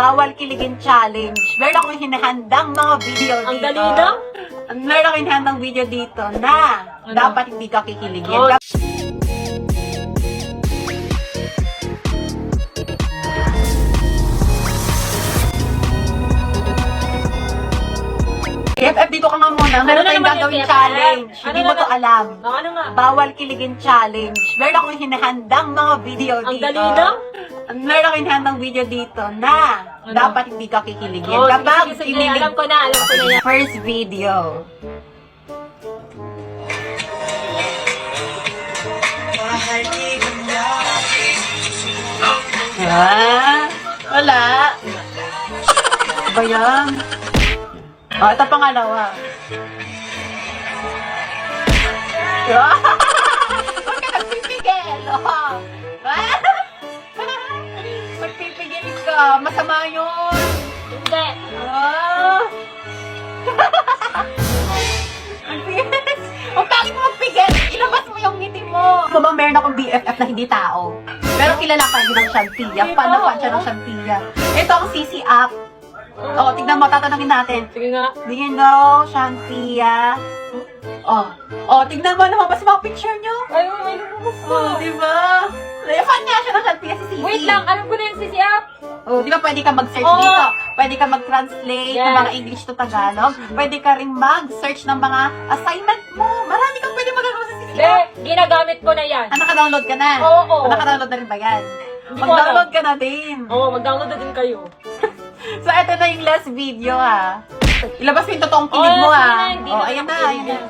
Bawal kiligin challenge. Meron akong hinahandang mga video dito. Ang dali na? Meron akong hinahandang video dito na dapat hindi ka kikiligin. Oh. BFF, dito ka nga muna. Meron tayong naman gagawin yung BFF? challenge. Ano Hindi mo to naman? alam. Ano nga? Bawal kiligin challenge. Meron akong hinahandang mga video Ang dito. dali na? Meron akong hinahandang video dito na dapat hindi ka kikiligin. Oh, Kapag sige, kinilig- alam ko na yan. First video. Wala. Ba yan? Oh, ito pangalawa. Huwag ka nagpipigil. Oh. Magpipigil ka. Masama yun. Hindi. Ah. Ang pangit mo magpigil. Ilabas mo yung ngiti mo. Ano ba meron akong BFF na hindi tao? Pero kilala ka yun ng Shantia. Fan na fan siya ng Shantia. Ito ang CC app. Oh, tignan mo, tatanungin natin. Sige nga. Do you know Shantia? Oh, tignan mo, lumabas yung mga picture nyo. Ay, may lumabas ko. Oh, di ba? Fan nga siya ng Shantia si CC. Wait lang, alam ko na yung CCF. Oh, di ba pwede ka mag-search Oo. dito? Pwede ka mag-translate ng Yes. mga English to Tagalog. Pwede ka rin mag-search ng mga assignment mo. Marami kang pwede magagawa sa CC Hindi, app. ginagamit ko na yan. Naka-download ka na? Oo. Naka-download na rin ba yan? Hindi ko Mag-download ka na din. Oo, mag-download na din kayo. So, ito na yung last video, ha. Ilabas mo yung totoong kilig mo, sige ha. na, hindi Oh, na ayan na, ako ayan na. kilig.